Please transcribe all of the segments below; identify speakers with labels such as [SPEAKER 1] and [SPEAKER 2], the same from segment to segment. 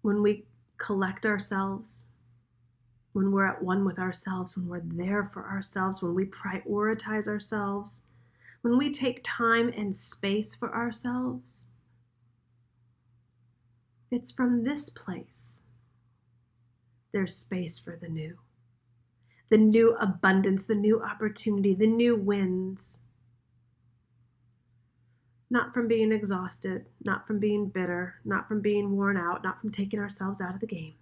[SPEAKER 1] when we collect ourselves, when we're at one with ourselves, when we're there for ourselves, when we prioritize ourselves, when we take time and space for ourselves, it's from this place there's space for the new abundance, the new opportunity, the new wins. Not from being exhausted, not from being bitter, not from being worn out, not from taking ourselves out of the game.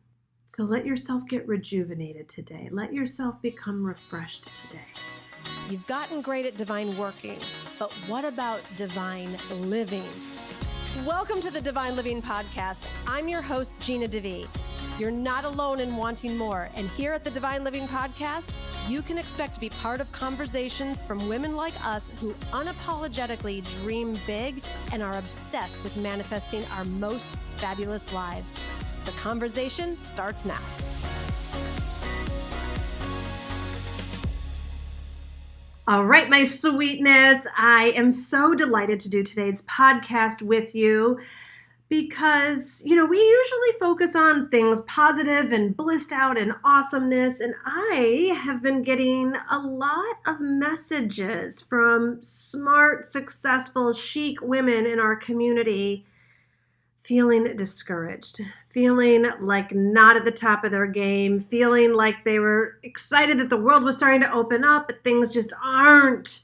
[SPEAKER 1] So let yourself get rejuvenated today. Let yourself become refreshed today.
[SPEAKER 2] You've gotten great at divine working, but what about divine living? Welcome to the Divine Living Podcast. I'm your host, Gina DeVee. You're not alone in wanting more, and here at the Divine Living Podcast, you can expect to be part of conversations from women like us who unapologetically dream big and are obsessed with manifesting our most fabulous lives. The conversation starts now.
[SPEAKER 1] All right, my sweetness, I am so delighted to do today's podcast with you because, we usually focus on things positive and blissed out and awesomeness, and I have been getting a lot of messages from smart, successful, chic women in our community feeling discouraged, feeling like not at the top of their game, feeling like they were excited that the world was starting to open up, but things just aren't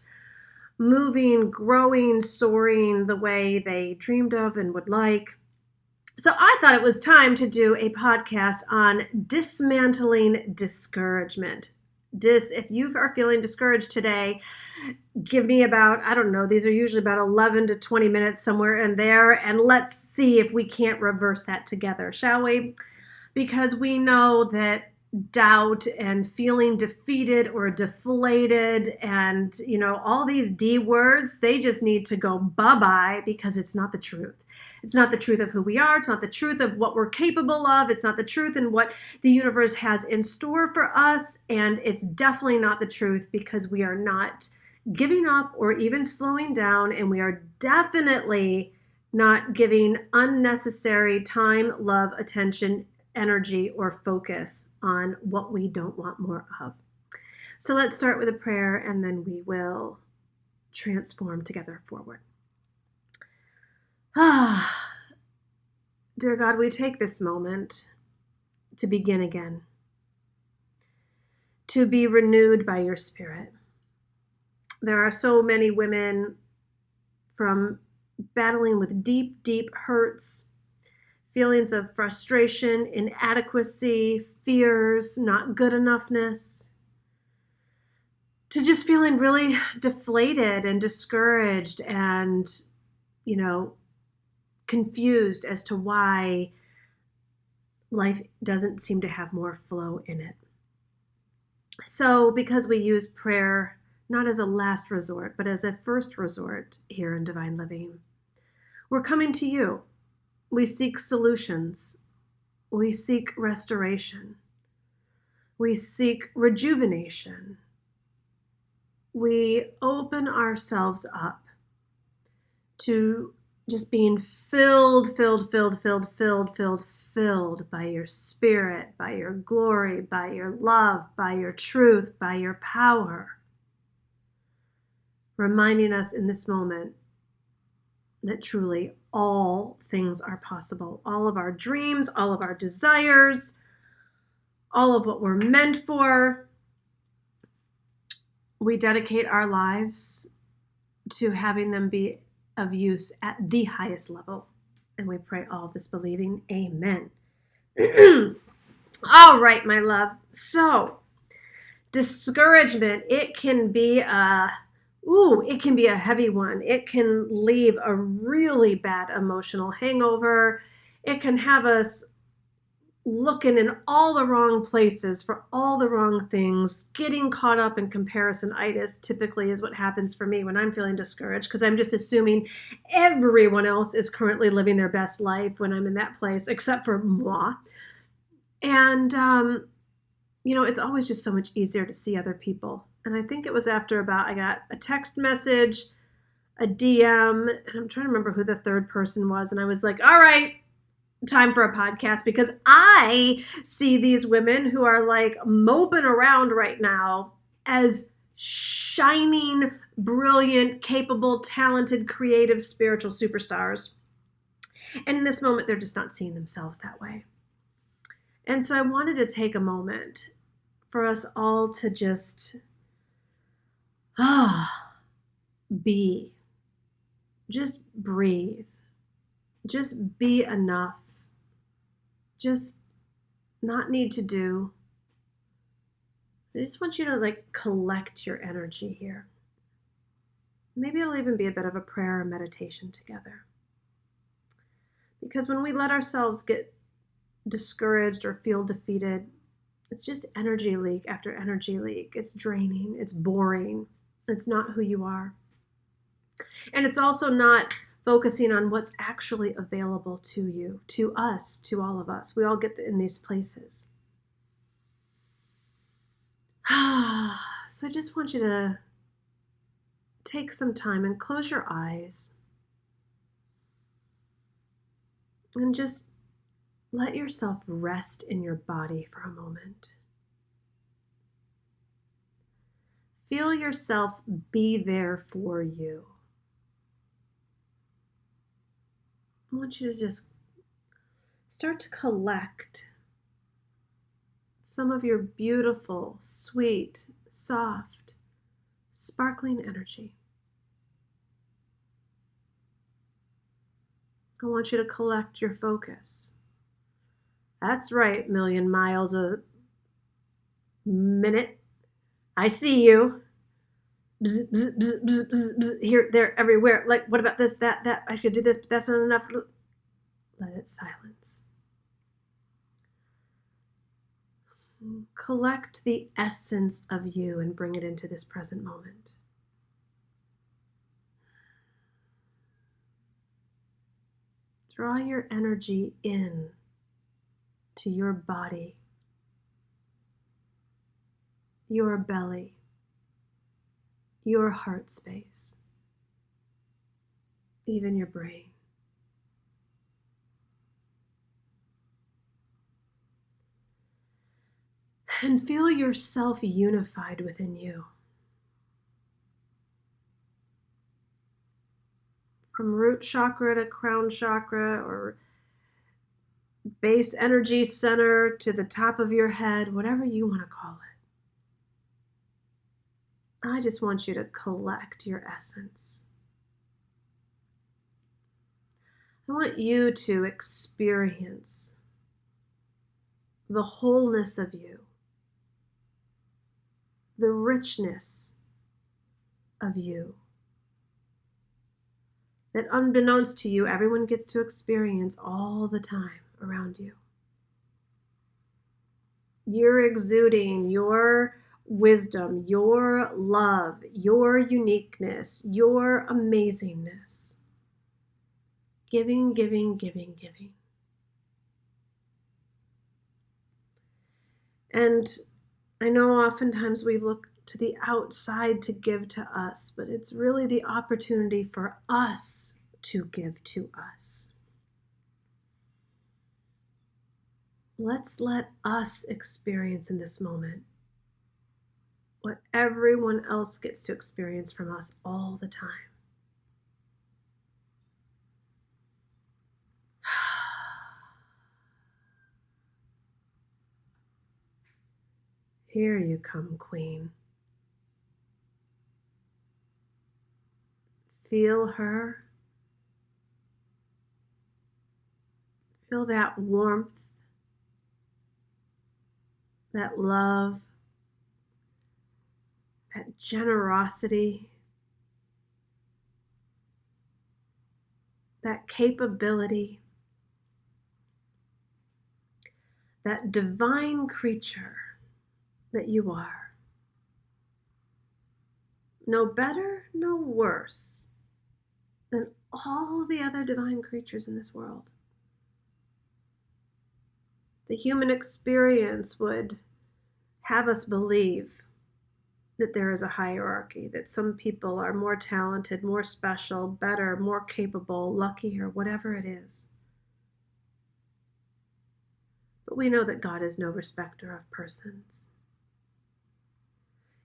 [SPEAKER 1] moving, growing, soaring the way they dreamed of and would like. So I thought it was time to do a podcast on dismantling discouragement. If you are feeling discouraged today, give me about, these are usually about 11 to 20 minutes, somewhere in there, and let's see if we can't reverse that together, shall we? Because we know that doubt and feeling defeated or deflated and, all these D words, they just need to go bye-bye because it's not the truth. It's not the truth of who we are. It's not the truth of what we're capable of. It's not the truth in what the universe has in store for us. And it's definitely not the truth because we are not giving up or even slowing down. And we are definitely not giving unnecessary time, love, attention, energy, or focus on what we don't want more of. So let's start with a prayer and then we will transform together forward. Dear God, we take this moment to begin again, to be renewed by your Spirit. There are so many women from battling with deep, deep hurts, feelings of frustration, inadequacy, fears, not good enoughness, to just feeling really deflated and discouraged and, confused as to why life doesn't seem to have more flow in it. So because we use prayer not as a last resort, but as a first resort here in Divine Living, we're coming to you. We seek solutions. We seek restoration. We seek rejuvenation. We open ourselves up to just being filled by your Spirit, by your glory, by your love, by your truth, by your power. Reminding us in this moment that truly all things are possible. All of our dreams, all of our desires, all of what we're meant for. We dedicate our lives to having them be of use at the highest level. And we pray all of this believing. Amen. All right, my love. So, discouragement, it can be a heavy one. It can leave a really bad emotional hangover. It can have us looking in all the wrong places for all the wrong things. Getting caught up in comparison-itis typically is what happens for me when I'm feeling discouraged because I'm just assuming everyone else is currently living their best life when I'm in that place, except for moi. And, it's always just so much easier to see other people. And I think it was after I got a text message, a DM, and I'm trying to remember who the third person was. And I was like, all right, time for a podcast because I see these women who are like moping around right now as shining, brilliant, capable, talented, creative, spiritual superstars. And in this moment, they're just not seeing themselves that way. And so I wanted to take a moment for us all to just be. Just breathe. Just be enough. Just not need to do. I just want you to like collect your energy here. Maybe it'll even be a bit of a prayer or meditation together. Because when we let ourselves get discouraged or feel defeated, it's just energy leak after energy leak. It's draining. It's boring. It's not who you are. And it's also not focusing on what's actually available to you, to us, to all of us. We all get in these places. So I just want you to take some time and close your eyes and just let yourself rest in your body for a moment. Feel yourself be there for you. I want you to just start to collect some of your beautiful, sweet, soft, sparkling energy. I want you to collect your focus. That's right, million miles a minute. I see you. Bzz, bzz, bzz, bzz, bzz, bzz, here, there, everywhere. Like, what about this, that? I could do this, but that's not enough. Let it silence. Collect the essence of you and bring it into this present moment. Draw your energy in to your body, your belly, your heart space, even your brain. And feel yourself unified within you. From root chakra to crown chakra or base energy center to the top of your head, whatever you want to call it. I just want you to collect your essence. I want you to experience the wholeness of you, the richness of you, that unbeknownst to you, everyone gets to experience all the time around you. You're exuding your wisdom, your love, your uniqueness, your amazingness. Giving, giving, giving, giving. And I know oftentimes we look to the outside to give to us, but it's really the opportunity for us to give to us. Let's let us experience in this moment what everyone else gets to experience from us all the time. Here you come, Queen. Feel her. Feel that warmth, that love, that generosity, that capability, that divine creature that you are. No better, no worse than all the other divine creatures in this world. The human experience would have us believe that there is a hierarchy, that some people are more talented, more special, better, more capable, luckier, whatever it is. But we know that God is no respecter of persons.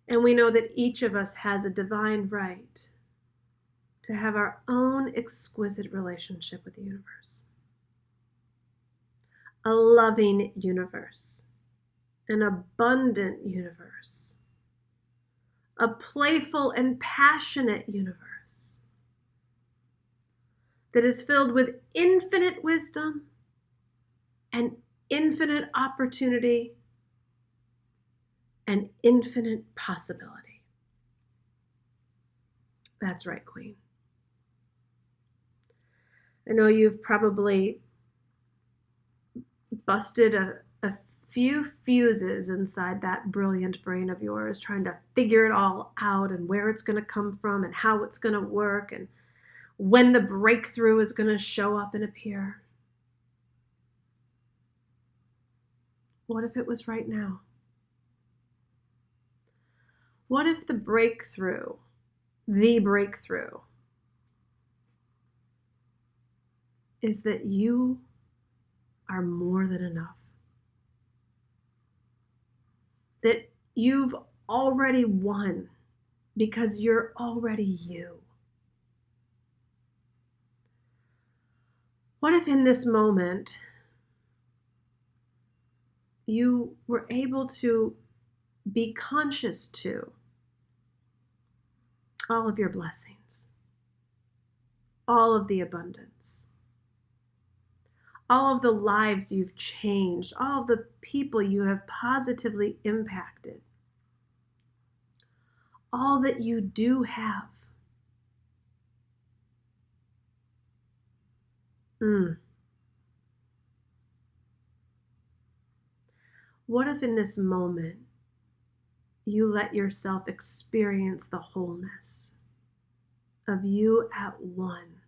[SPEAKER 1] And we know that each of us has a divine right to have our own exquisite relationship with the universe. A loving universe, an abundant universe, a playful and passionate universe that is filled with infinite wisdom and infinite opportunity and infinite possibility. That's right, Queen. I know you've probably busted a few fuses inside that brilliant brain of yours, trying to figure it all out and where it's going to come from and how it's going to work and when the breakthrough is going to show up and appear. What if it was right now? What if the breakthrough is that you are more than enough? That you've already won because you're already you. What if in this moment you were able to be conscious to all of your blessings, all of the abundance, all of the lives you've changed, all of the people you have positively impacted, all that you do have. What if in this moment you let yourself experience the wholeness of you at one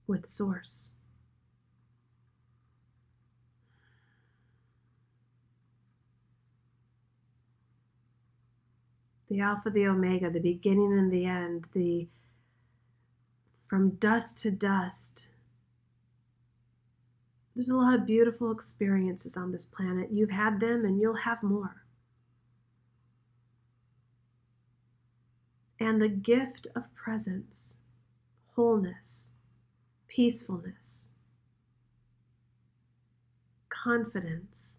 [SPEAKER 1] with Source? The Alpha, the Omega, the beginning and the end, the from dust to dust. There's a lot of beautiful experiences on this planet. You've had them and you'll have more. And the gift of presence, wholeness, peacefulness, confidence,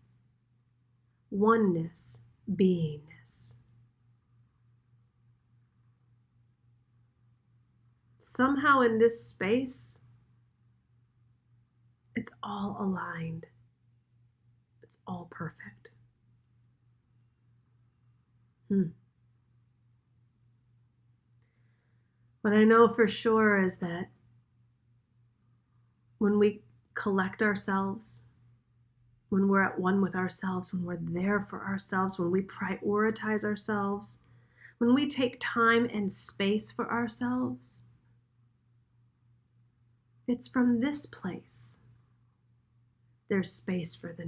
[SPEAKER 1] oneness, beingness. Somehow in this space, it's all aligned. It's all perfect. What I know for sure is that when we collect ourselves, when we're at one with ourselves, when we're there for ourselves, when we prioritize ourselves, when we take time and space for ourselves, it's from this place there's space for the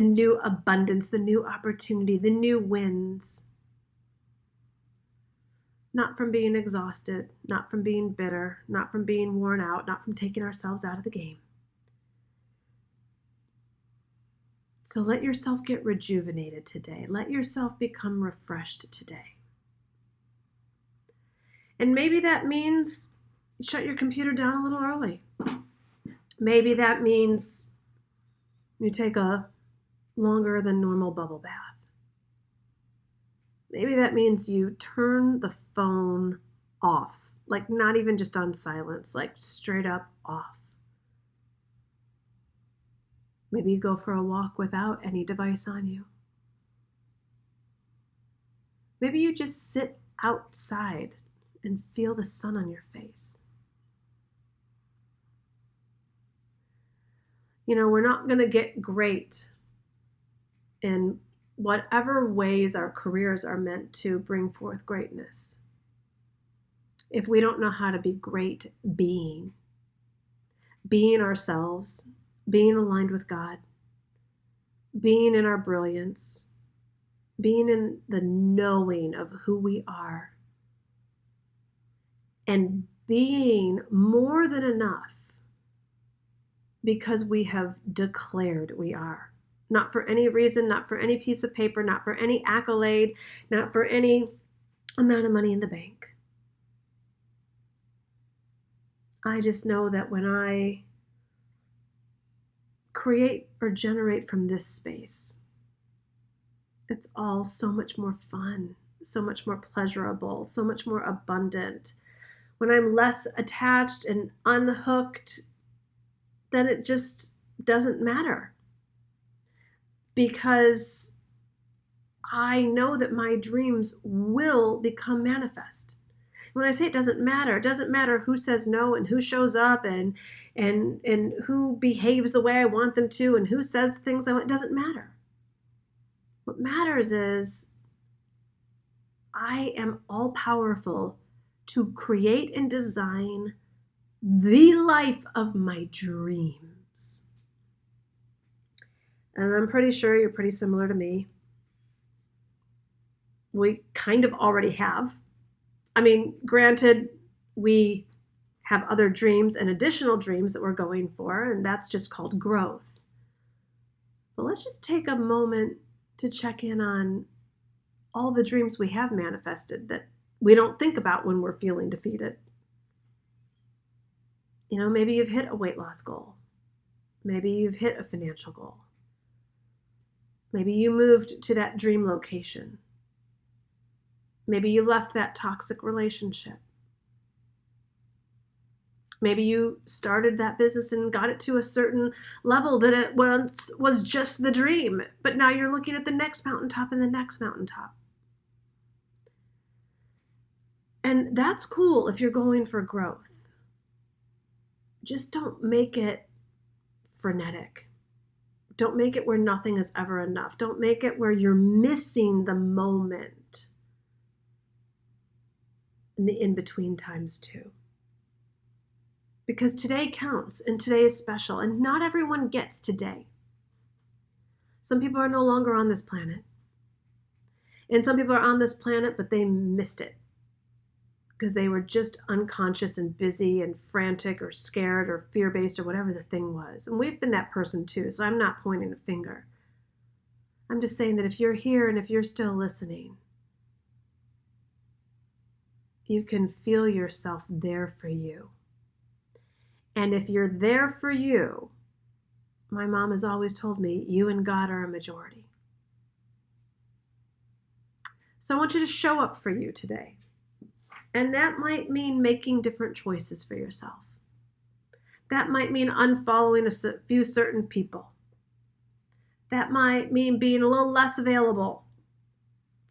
[SPEAKER 1] new abundance, the new opportunity, the new wins. Not from being exhausted, not from being bitter, not from being worn out, not from taking ourselves out of the game. So let yourself get rejuvenated today. Let yourself become refreshed today. And maybe that means you shut your computer down a little early. Maybe that means you take a longer than normal bubble bath. Maybe that means you turn the phone off, like not even just on silence, like straight up off. Maybe you go for a walk without any device on you. Maybe you just sit outside and feel the sun on your face. You know, we're not going to get great in whatever ways our careers are meant to bring forth greatness if we don't know how to be great being ourselves, being aligned with God, being in our brilliance, being in the knowing of who we are, and being more than enough because we have declared we are. Not for any reason, not for any piece of paper, not for any accolade, not for any amount of money in the bank. I just know that when I create or generate from this space, it's all so much more fun, so much more pleasurable, so much more abundant. When I'm less attached and unhooked, then it just doesn't matter. Because I know that my dreams will become manifest. When I say it doesn't matter who says no and who shows up and who behaves the way I want them to and who says the things I want. It doesn't matter. What matters is I am all powerful to create and design the life of my dreams. And I'm pretty sure you're pretty similar to me. We kind of already have. I mean, granted, we have other dreams and additional dreams that we're going for, and that's just called growth. But let's just take a moment to check in on all the dreams we have manifested that we don't think about when we're feeling defeated. You know, maybe you've hit a weight loss goal. Maybe you've hit a financial goal. Maybe you moved to that dream location. Maybe you left that toxic relationship. Maybe you started that business and got it to a certain level that it once was just the dream, but now you're looking at the next mountaintop and the next mountaintop. And that's cool if you're going for growth. Just don't make it frenetic. Don't make it where nothing is ever enough. Don't make it where you're missing the moment in the in-between times too. Because today counts and today is special and not everyone gets today. Some people are no longer on this planet. And some people are on this planet, but they missed it because they were just unconscious and busy and frantic or scared or fear-based or whatever the thing was. And we've been that person too, so I'm not pointing a finger. I'm just saying that if you're here and if you're still listening, you can feel yourself there for you. And if you're there for you, my mom has always told me, you and God are a majority. So I want you to show up for you today. And that might mean making different choices for yourself. That might mean unfollowing a few certain people. That might mean being a little less available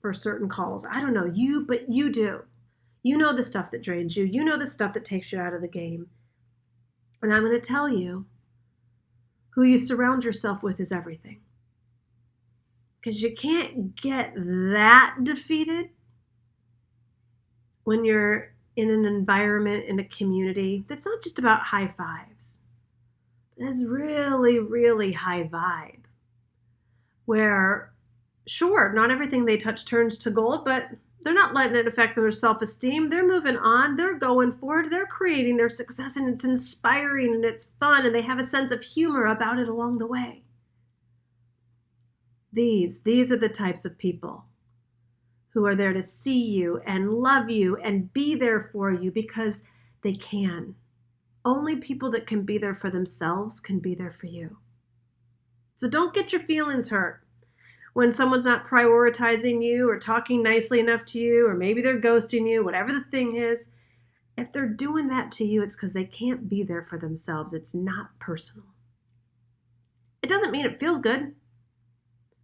[SPEAKER 1] for certain calls. I don't know you, but you do. You know the stuff that drains you. You know the stuff that takes you out of the game. And I'm going to tell you, who you surround yourself with is everything. Because you can't get that defeated when you're in an environment, in a community that's not just about high fives. It's really, really high vibe. Where, sure, not everything they touch turns to gold, but they're not letting it affect their self-esteem. They're moving on. They're going forward. They're creating their success, and it's inspiring, and it's fun, and they have a sense of humor about it along the way. These are the types of people who are there to see you and love you and be there for you because they can. Only people that can be there for themselves can be there for you. So don't get your feelings hurt when someone's not prioritizing you or talking nicely enough to you, or maybe they're ghosting you, whatever the thing is. If they're doing that to you, it's because they can't be there for themselves. It's not personal. It doesn't mean it feels good.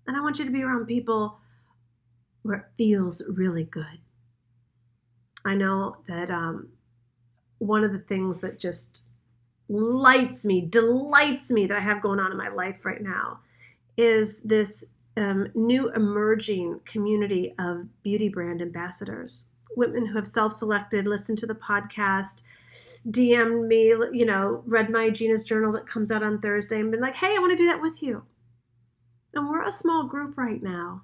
[SPEAKER 1] And I want you to be around people where it feels really good. I know that one of the things that just delights me that I have going on in my life right now is this new emerging community of beauty brand ambassadors. Women who have self-selected, listened to the podcast, DM'd me, read my Gina's journal that comes out on Thursday and been like, hey, I want to do that with you. And we're a small group right now,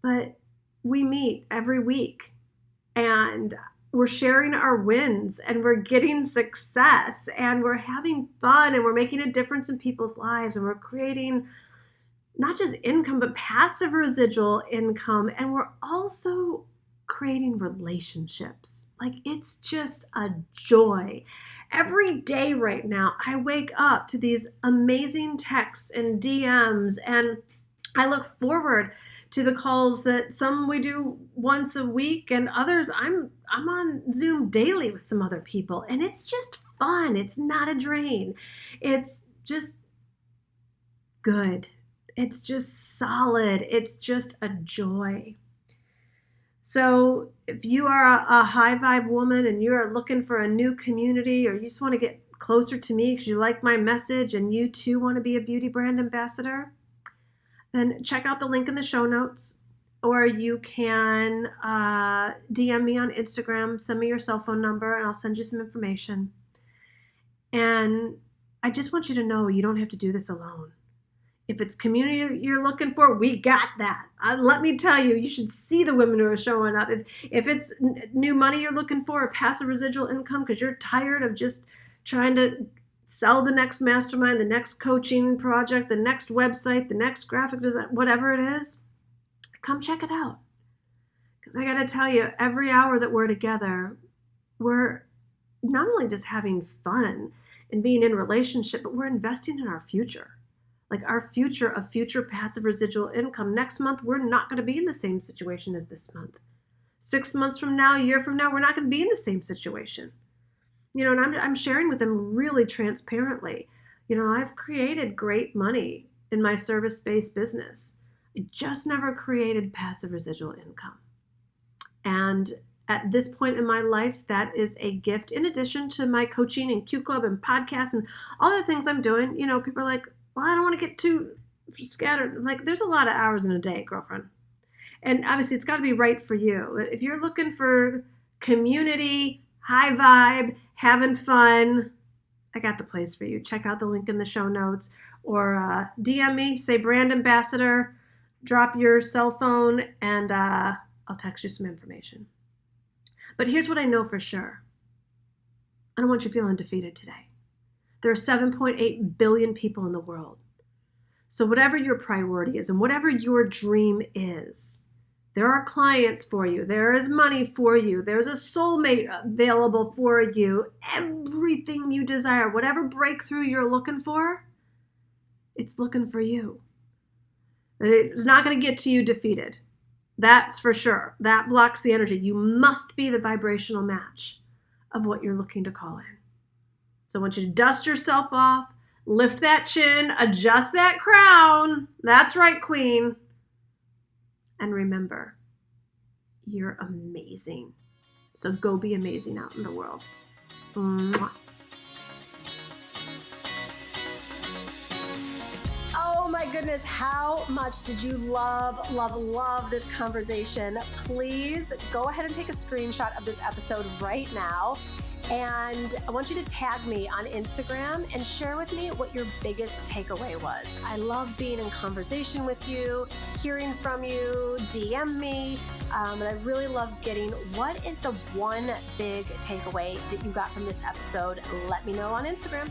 [SPEAKER 1] but we meet every week. And we're sharing our wins and we're getting success and we're having fun and we're making a difference in people's lives and we're creating not just income, but passive residual income. And we're also creating relationships. Like, it's just a joy. Every day right now, I wake up to these amazing texts and DMs, and I look forward to the calls that some we do once a week, and others I'm on Zoom daily with some other people, and it's just fun. It's not a drain. It's just good. It's just solid. It's just a joy. So if you are a high vibe woman and you are looking for a new community, or you just want to get closer to me because you like my message and you too want to be a beauty brand ambassador, then check out the link in the show notes, or you can DM me on Instagram, send me your cell phone number, and I'll send you some information. And I just want you to know you don't have to do this alone. If it's community you're looking for, we got that. Let me tell you, you should see the women who are showing up. If it's new money you're looking for, or passive residual income because you're tired of just trying to sell the next mastermind, the next coaching project, the next website, the next graphic design, whatever it is, come check it out. Because I got to tell you, every hour that we're together, we're not only just having fun and being in relationship, but we're investing in our future. Like our future of future passive residual income. Next month, we're not going to be in the same situation as this month. 6 months from now, a year from now, we're not going to be in the same situation. You know, and I'm sharing with them really transparently. You know, I've created great money in my service-based business. I just never created passive residual income. And at this point in my life, that is a gift. In addition to my coaching and Q Club and podcasts and all the things I'm doing, you know, people are like, well, I don't want to get too scattered. Like, there's a lot of hours in a day, girlfriend. And obviously, it's got to be right for you. If you're looking for community, high vibe, having fun, I got the place for you. Check out the link in the show notes, or DM me, say brand ambassador, drop your cell phone, and I'll text you some information. But here's what I know for sure. I don't want you feeling defeated today. There are 7.8 billion people in the world. So whatever your priority is and whatever your dream is, there are clients for you. There is money for you. There's a soulmate available for you. Everything you desire, whatever breakthrough you're looking for, it's looking for you. It's not going to get to you defeated. That's for sure. That blocks the energy. You must be the vibrational match of what you're looking to call in. So I want you to dust yourself off, lift that chin, adjust that crown. That's right, queen. And remember, you're amazing. So go be amazing out in the world. Mwah.
[SPEAKER 2] Oh my goodness, how much did you love this conversation? Please go ahead and take a screenshot of this episode right now. And I want you to tag me on Instagram and share with me what your biggest takeaway was. I love being in conversation with you, hearing from you, DM me, and I really love getting what is the one big takeaway that you got from this episode. Let me know on Instagram.